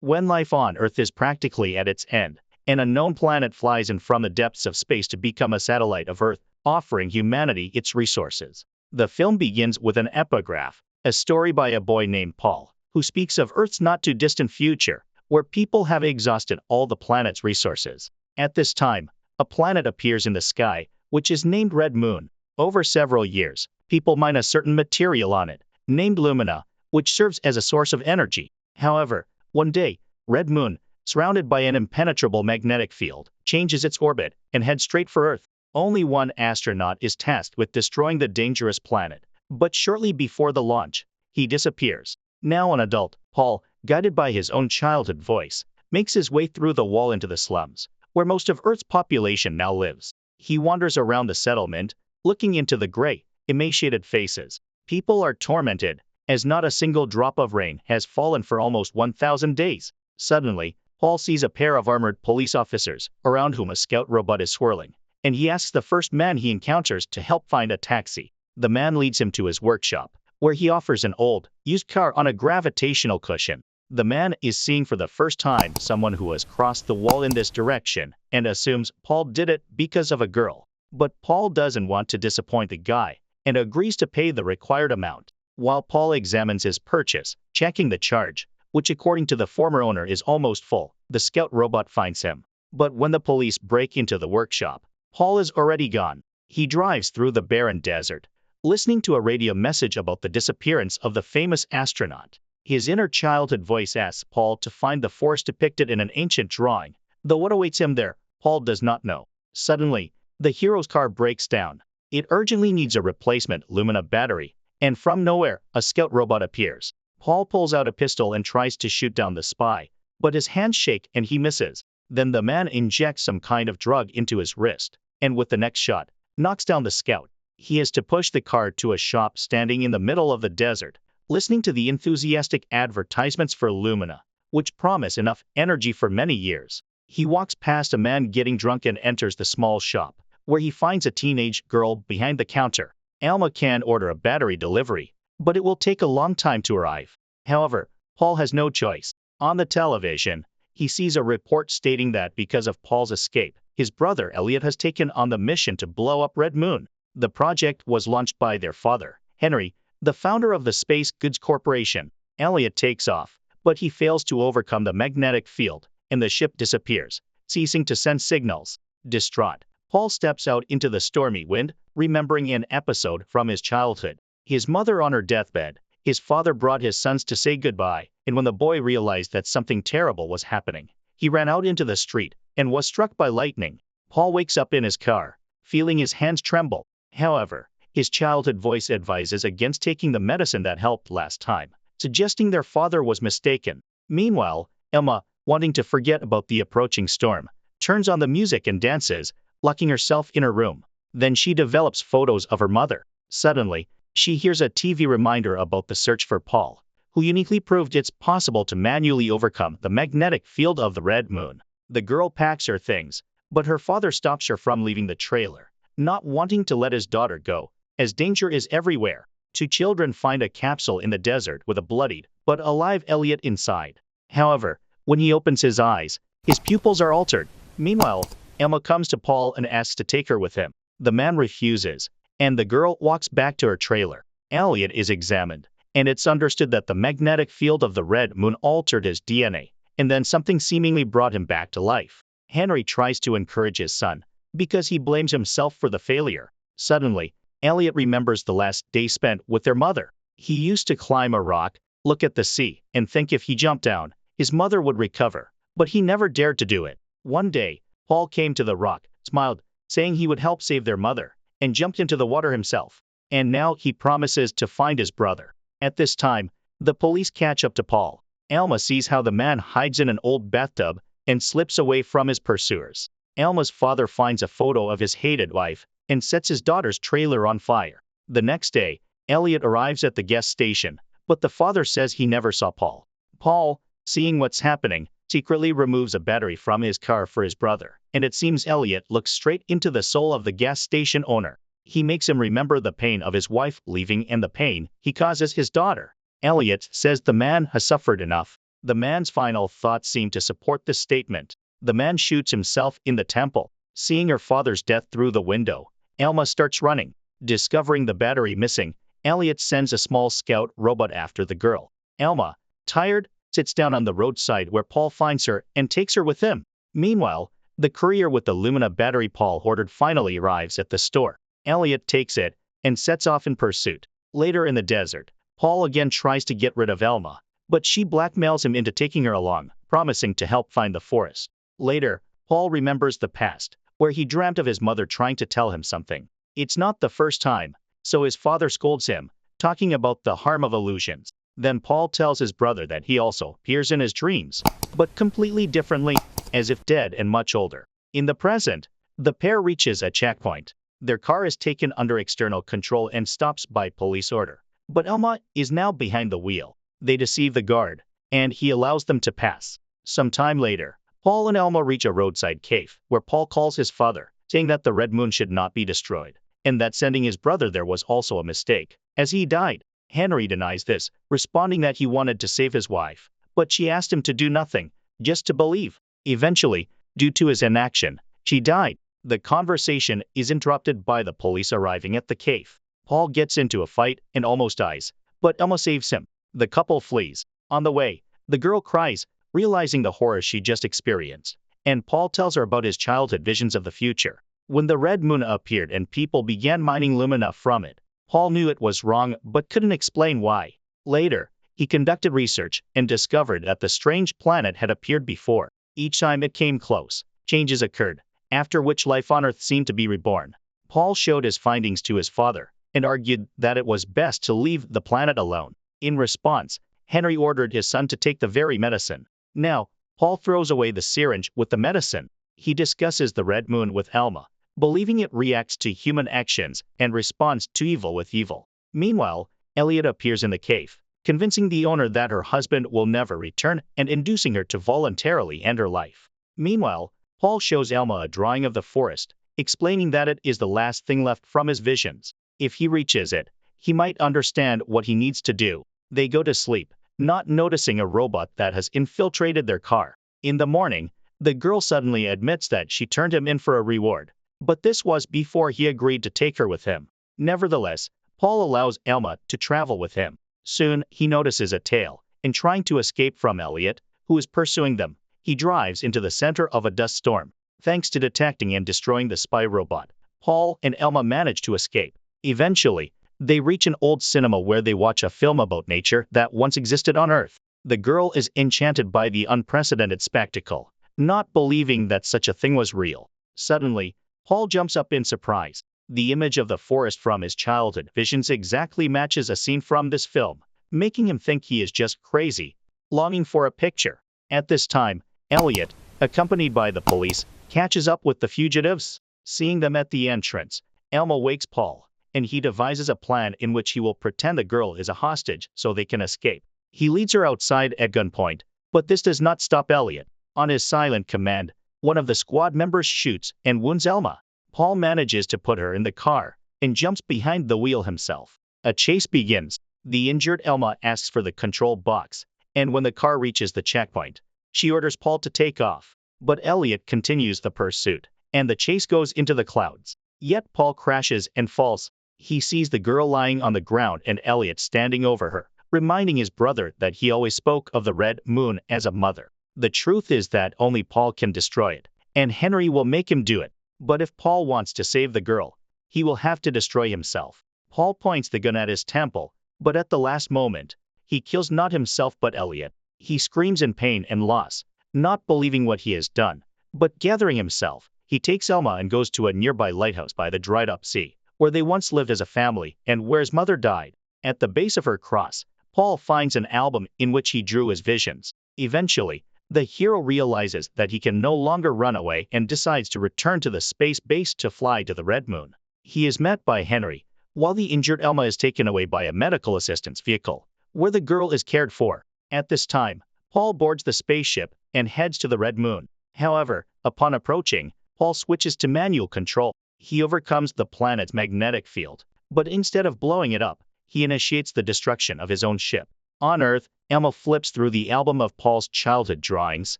When life on Earth is practically at its end, an unknown planet flies in from the depths of space to become a satellite of Earth, offering humanity its resources. The film begins with an epigraph, a story by a boy named Paul, who speaks of Earth's not-too-distant future, where people have exhausted all the planet's resources. At this time, a planet appears in the sky, which is named Red Moon. Over several years, people mine a certain material on it, named lumina, which serves as a source of energy. However, one day, Red Moon, surrounded by an impenetrable magnetic field, changes its orbit and heads straight for Earth. Only one astronaut is tasked with destroying the dangerous planet, but shortly before the launch, he disappears. Now an adult, Paul, guided by his own childhood voice, makes his way through the wall into the slums, where most of Earth's population now lives. He wanders around the settlement, looking into the gray, emaciated faces. People are tormented, as not a single drop of rain has fallen for almost 1,000 days. Suddenly, Paul sees a pair of armored police officers, around whom a scout robot is swirling, and he asks the first man he encounters to help find a taxi. The man leads him to his workshop, where he offers an old, used car on a gravitational cushion. The man is seeing for the first time someone who has crossed the wall in this direction, and assumes Paul did it because of a girl. But Paul doesn't want to disappoint the guy, and agrees to pay the required amount. While Paul examines his purchase, checking the charge, which according to the former owner is almost full, the scout robot finds him. But when the police break into the workshop, Paul is already gone. He drives through the barren desert, listening to a radio message about the disappearance of the famous astronaut. His inner childhood voice asks Paul to find the force depicted in an ancient drawing, though what awaits him there, Paul does not know. Suddenly, the hero's car breaks down. It urgently needs a replacement Lumina battery, and from nowhere, a scout robot appears. Paul pulls out a pistol and tries to shoot down the spy, but his hands shake and he misses. Then the man injects some kind of drug into his wrist, and with the next shot, knocks down the scout. He has to push the car to a shop standing in the middle of the desert, listening to the enthusiastic advertisements for Lumina, which promise enough energy for many years. He walks past a man getting drunk and enters the small shop, where he finds a teenage girl behind the counter. Alma can order a battery delivery, but it will take a long time to arrive. However, Paul has no choice. On the television, he sees a report stating that because of Paul's escape, his brother Elliot has taken on the mission to blow up Red Moon. The project was launched by their father, Henry, the founder of the Space Goods Corporation. Elliot takes off, but he fails to overcome the magnetic field, and the ship disappears, ceasing to send signals. Distraught, Paul steps out into the stormy wind, remembering an episode from his childhood. His mother on her deathbed, his father brought his sons to say goodbye, and when the boy realized that something terrible was happening, he ran out into the street and was struck by lightning. Paul wakes up in his car, feeling his hands tremble. However, his childhood voice advises against taking the medicine that helped last time, suggesting their father was mistaken. Meanwhile, Emma, wanting to forget about the approaching storm, turns on the music and dances, locking herself in her room. Then she develops photos of her mother. Suddenly, she hears a TV reminder about the search for Paul, who uniquely proved it's possible to manually overcome the magnetic field of the Red Moon. The girl packs her things, but her father stops her from leaving the trailer, not wanting to let his daughter go, as danger is everywhere. Two children find a capsule in the desert with a bloodied but alive Elliot inside. However, when he opens his eyes, his pupils are altered. Meanwhile, Emma comes to Paul and asks to take her with him. The man refuses, and the girl walks back to her trailer. Elliot is examined, and it's understood that the magnetic field of the Red Moon altered his DNA, and then something seemingly brought him back to life. Henry tries to encourage his son, because he blames himself for the failure. Suddenly, Elliot remembers the last day spent with their mother. He used to climb a rock, look at the sea, and think if he jumped down, his mother would recover, but he never dared to do it. One day, Paul came to the rock, smiled, saying he would help save their mother, and jumped into the water himself. And now he promises to find his brother. At this time, the police catch up to Paul. Alma sees how the man hides in an old bathtub and slips away from his pursuers. Alma's father finds a photo of his hated wife and sets his daughter's trailer on fire. The next day, Elliot arrives at the gas station, but the father says he never saw Paul. Paul, seeing what's happening, secretly removes a battery from his car for his brother, and it seems Elliot looks straight into the soul of the gas station owner. He makes him remember the pain of his wife leaving and the pain he causes his daughter. Elliot says the man has suffered enough. The man's final thoughts seem to support this statement. The man shoots himself in the temple. Seeing her father's death through the window, Alma starts running. Discovering the battery missing, Elliot sends a small scout robot after the girl. Alma, tired, sits down on the roadside where Paul finds her and takes her with him. Meanwhile, the courier with the Lumina battery Paul ordered finally arrives at the store. Elliot takes it and sets off in pursuit. Later in the desert, Paul again tries to get rid of Alma, but she blackmails him into taking her along, promising to help find the forest. Later, Paul remembers the past, where he dreamt of his mother trying to tell him something. It's not the first time, so his father scolds him, talking about the harm of illusions. Then Paul tells his brother that he also appears in his dreams, but completely differently, as if dead and much older. In the present, the pair reaches a checkpoint. Their car is taken under external control and stops by police order. But Alma is now behind the wheel. They deceive the guard, and he allows them to pass. Some time later, Paul and Alma reach a roadside cave, where Paul calls his father, saying that the Red Moon should not be destroyed, and that sending his brother there was also a mistake, as he died. Henry denies this, responding that he wanted to save his wife, but she asked him to do nothing, just to believe. Eventually, due to his inaction, she died. The conversation is interrupted by the police arriving at the cave. Paul gets into a fight and almost dies, but Alma saves him. The couple flees. On the way, the girl cries, realizing the horror she just experienced, and Paul tells her about his childhood visions of the future. When the Red Moon appeared and people began mining Lumina from it, Paul knew it was wrong but couldn't explain why. Later, he conducted research and discovered that the strange planet had appeared before. Each time it came close, changes occurred, after which life on Earth seemed to be reborn. Paul showed his findings to his father and argued that it was best to leave the planet alone. In response, Henry ordered his son to take the very medicine. Now, Paul throws away the syringe with the medicine. He discusses the Red Moon with Alma, believing it reacts to human actions and responds to evil with evil. Meanwhile, Elliot appears in the cave, convincing the owner that her husband will never return and inducing her to voluntarily end her life. Meanwhile, Paul shows Alma a drawing of the forest, explaining that it is the last thing left from his visions. If he reaches it, he might understand what he needs to do. They go to sleep, not noticing a robot that has infiltrated their car. In the morning, the girl suddenly admits that she turned him in for a reward, but this was before he agreed to take her with him. Nevertheless, Paul allows Alma to travel with him. Soon, he notices a tail, and trying to escape from Elliot, who is pursuing them, he drives into the center of a dust storm. Thanks to detecting and destroying the spy robot, Paul and Alma manage to escape. Eventually, they reach an old cinema where they watch a film about nature that once existed on Earth. The girl is enchanted by the unprecedented spectacle, not believing that such a thing was real. Suddenly, Paul jumps up in surprise. The image of the forest from his childhood visions exactly matches a scene from this film, making him think he is just crazy, longing for a picture. At this time, Elliot, accompanied by the police, catches up with the fugitives. Seeing them at the entrance, Alma wakes Paul, and he devises a plan in which he will pretend the girl is a hostage so they can escape. He leads her outside at gunpoint, but this does not stop Elliot. On his silent command, one of the squad members shoots and wounds Alma. Paul manages to put her in the car and jumps behind the wheel himself. A chase begins. The injured Alma asks for the control box, and when the car reaches the checkpoint, she orders Paul to take off. But Elliot continues the pursuit, and the chase goes into the clouds. Yet Paul crashes and falls. He sees the girl lying on the ground and Elliot standing over her, reminding his brother that he always spoke of the Red Moon as a mother. The truth is that only Paul can destroy it, and Henry will make him do it. But if Paul wants to save the girl, he will have to destroy himself. Paul points the gun at his temple, but at the last moment, he kills not himself but Elliot. He screams in pain and loss, not believing what he has done. But gathering himself, he takes Alma and goes to a nearby lighthouse by the dried-up sea, where they once lived as a family and where his mother died. At the base of her cross, Paul finds an album in which he drew his visions. Eventually, the hero realizes that he can no longer run away and decides to return to the space base to fly to the Red Moon. He is met by Henry, while the injured Alma is taken away by a medical assistance vehicle, where the girl is cared for. At this time, Paul boards the spaceship and heads to the Red Moon. However, upon approaching, Paul switches to manual control. He overcomes the planet's magnetic field, but instead of blowing it up, he initiates the destruction of his own ship. On Earth, Emma flips through the album of Paul's childhood drawings,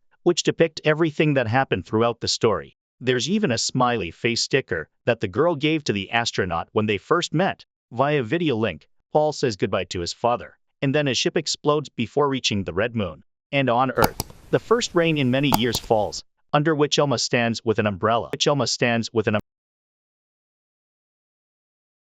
which depict everything that happened throughout the story. There's even a smiley face sticker that the girl gave to the astronaut when they first met. Via video link, Paul says goodbye to his father, and then his ship explodes before reaching the red moon. And on Earth, the first rain in many years falls, under which Elma stands with an umbrella.